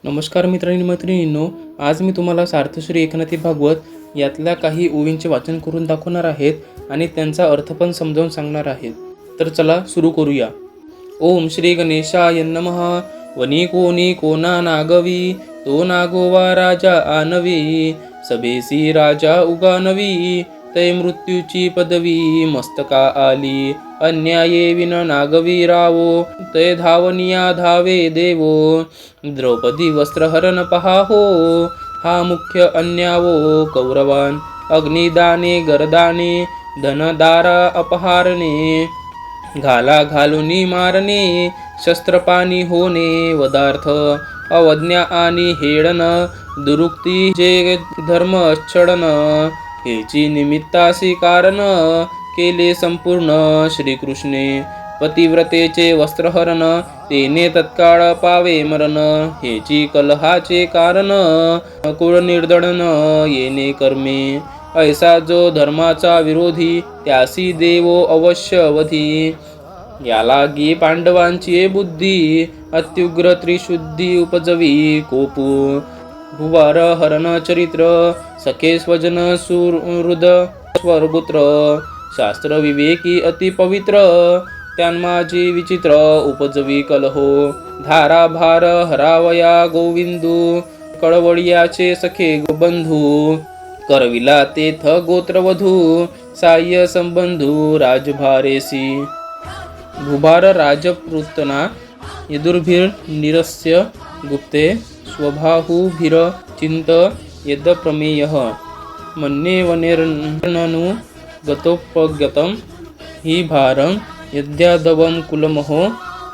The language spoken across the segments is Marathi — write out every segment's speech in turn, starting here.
नमस्कार मित्रांनी मैत्रिणींनो, आज मी तुम्हाला सार्थश्री एकनाथी भागवत यातल्या काही ओवींचे वाचन करून दाखवणार आहेत आणि त्यांचा अर्थ पण समजावून सांगणार आहेत. तर चला सुरू करूया. ओम श्री गणेशाय नमः. वनी कोणी कोणा नागवी, तो नागोवा राजा आनवी. सभेसी राजा उगानवी, तै मृत्यूची पदवी मस्तका आली. अन्याये विन नागवी रावो, तै धावनिया धावे देवो. द्रौपदी वस्त्रहरण पहा हो, हा मुख्य अन्यावो कौरवान. अग्निदाने गरदाने, धनदारा अपहारणे. घाला घालुनी मारणे, शस्त्रपाणी होणे वदार्थ. अवज्ञा आणि हेळन, दुरुक्ती जे धर्म छडन. हेची निमित्तासी कारण, केले संपूर्ण श्रीकृष्णे. पतिव्रतेचे वस्त्रहरण, तेने तत्काळ पावे मरण. हेची कलहाचे कारण, कुळ निर्दळन येणे कर्मे. ऐसा जो धर्माचा विरोधी, त्यासी देवो अवश्य वधी. याला गे पांडवांची बुद्धी, अत्युग्र त्रिशुद्धी उपजवी कोपू. भुवार हरण चरित्र, सखे स्वजन सुहृद स्वरपुत्र. शास्त्र विवेकी अति पवित्र, त्यांमाजी विचित्र उपजवी कलहो. धारा भार हरावया गोविंदू, कळवळियाचे सखे बंधू. करविला तेथ गोत्रवधू, साह्य संबंधू राजभारेसी. भुभार राजपुतना, यदुर्भिर निरस्य गुप्ते. स्वबाहुभिर चिंत यद्प्रमेयः, मन्ये वनेर्ननु गतोपगतं. हि भारं यद्यादवं कुलमहो,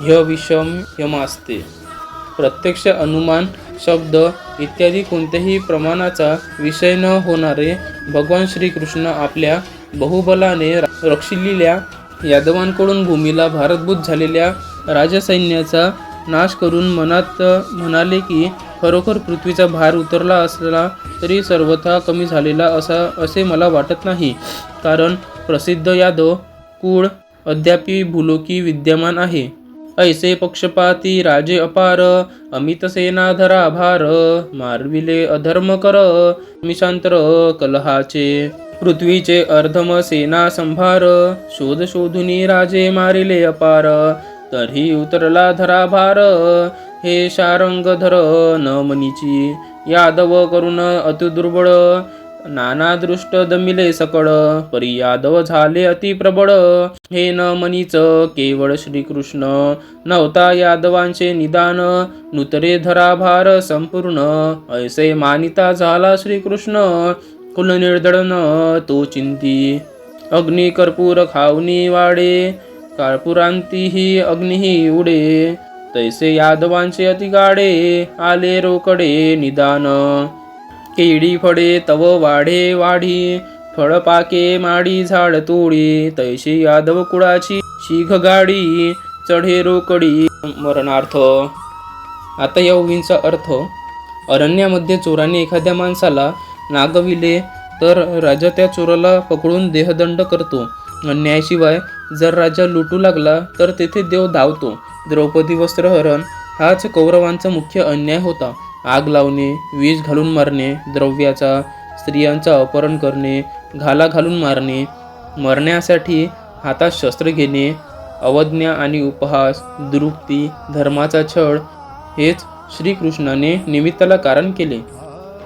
ह्यविषम्यमास्ते. प्रत्यक्ष अनुमान शब्द इत्यादी कोणत्याही प्रमाणाचा विषय न होणारे भगवान श्रीकृष्ण आपल्या बहुबलाने रक्षिलेल्या यादवांकडून भूमीला भारभूत झालेल्या राजसैन्याचा नाश करून मनात म्हणाले की खरोखर पृथ्वीचा भार उतरला असला तरी सर्वथा कमी झालेला असे मला वाटत नाही, कारण प्रसिद्ध यादव कुळ अद्यापि भूलोकी विद्यमान आहे. ऐसे पक्षपाती राजे अपार, अमित सेनाधरा भार. मारविले अधर्म कर, मिशांतर कलहाचे. पृथ्वीचे अर्धम सेना संभार, शोध शोधुनी राजे मारिले अपार. तरी उतरला धरा भार, हे शारंगधर न मनीची. यादव करुण अतिदुर्बळ, नाना दृष्ट दमिले सकळ. परी यादव झाले अति प्रबळ, हे न मनीच केवळ श्रीकृष्ण. नव्हता यादवांचे निदान, नुतरे धरा भार संपूर्ण. ऐसे मानिता झाला श्रीकृष्ण, कुल निर्दळन तो चिंती. अग्नी कर्पूर खावनी वाडे, कर्पुरांतीही अग्निही उडे. तैसे यादवांचे अतिगाडे, आले रोकडे निदान. केळी फळे तव वाढे वाढी, फळपाके माडी झाड तोडी. तैशी यादव कुळाची शीघ गाडी, चढे रोकडी मरणार्थ. आता या ओवींचा अर्थ. अरण्यामध्ये चोराने एखाद्या माणसाला नागविले तर राजा त्या चोराला पकडून देहदंड करतो. अन्यायाशिवाय जर राजा लुटू लागला तर तेथे देव धावतो. द्रौपदी वस्त्रहरण हाच कौरवांचा मुख्य अन्याय होता. आग लावणे, विष घालून मारणे, द्रव्याचा, स्त्रियांचा अपहरण करणे, घाला घालून मारणे, मरण्यासाठी हातात शस्त्र घेणे, अवज्ञा आणि उपहास, दुरुक्ती, धर्माचा छळ, हेच श्रीकृष्णाने निमित्ताला कारण केले.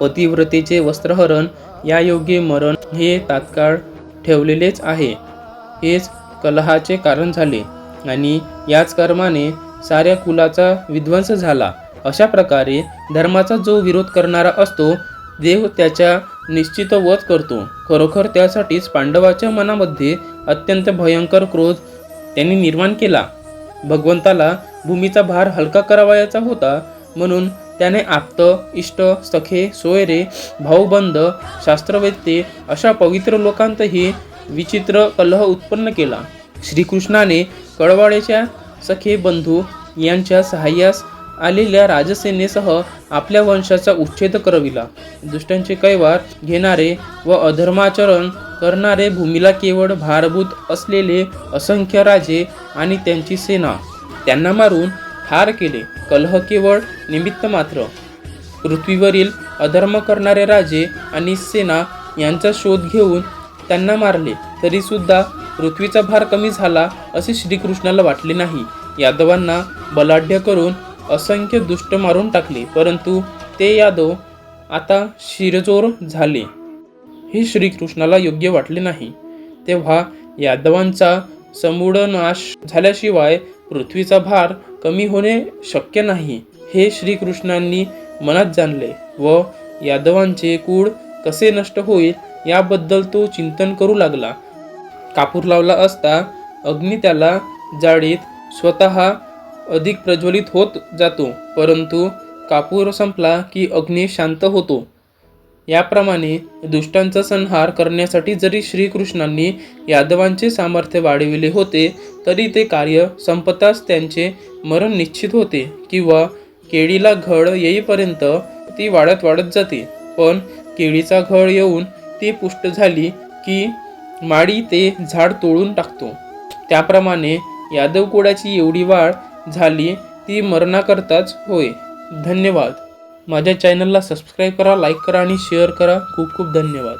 पतिव्रतेचे वस्त्रहरण या योग्य मरण हे तात्काळ ठेवलेलेच आहे. हेच कलहाचे कारण झाले आणि याच कर्माने साऱ्या कुलाचा विध्वंस झाला. अशा प्रकारे धर्माचा जो विरोध करणारा असतो, देव त्याच्या निश्चित वध करतो. खरोखर त्यासाठीच पांडवाच्या मनामध्ये अत्यंत भयंकर क्रोध त्यांनी निर्माण केला. भगवंताला भूमीचा भार हलका करावायचा होता, म्हणून त्याने आप्त, इष्ट, सखे, सोयरे, भाऊबंद, शास्त्रवेत्ते अशा पवित्र लोकांतही विचित्र कलह उत्पन्न केला. श्रीकृष्णाने कळवाड्याच्या सखे बंधू यांच्या सहाय्यास आलेल्या राजसेनेसह आपल्या वंशाचा उच्छेद करविला. दुष्टांचे कैवार घेणारे व अधर्माचरण करणारे भूमीला केवळ भारभूत असलेले असंख्य राजे आणि त्यांची सेना त्यांना मारून ठार केले. कलह केवळ निमित्त मात्र. पृथ्वीवरील अधर्म करणारे राजे आणि सेना यांचा शोध घेऊन त्यांना मारले, तरीसुद्धा पृथ्वीचा भार कमी झाला असे श्रीकृष्णाला वाटले नाही. यादवांना बलाढ्य करून असंख्य दुष्ट मारून टाकले, परंतु ते यादव आता शिरजोर झाले हे श्रीकृष्णाला योग्य वाटले नाही. तेव्हा यादवांचा समूळ नाश झाल्याशिवाय पृथ्वीचा भार कमी होणे शक्य नाही हे श्रीकृष्णांनी मनात जाणले व यादवांचे कुळ कसे नष्ट होईल याबद्दल तो चिंतन करू लागला. कापूर लावला असता अग्नी त्याला जाळीत स्वतः अधिक प्रज्वलित होत जातो, परंतु कापूर संपला की अग्नी शांत होतो. याप्रमाणे दुष्टांचा संहार करण्यासाठी जरी श्रीकृष्णांनी यादवांचे सामर्थ्य वाढविले होते, तरी ते कार्य संपताच त्यांचे मरण निश्चित होते किंवा केळीला घड येईपर्यंत ती वाढत जाते. पण केळीचा घड येऊन ती पुष्ट झाली की माळी ते झाड तोडून टाकतो. त्याप्रमाणे यादव कुळाची एवढी वाढ झाली ती मरणाकरताच होय. धन्यवाद. माझ्या चॅनलला सबस्क्राईब करा, लाईक करा आणि शेअर करा. खूप खूप धन्यवाद.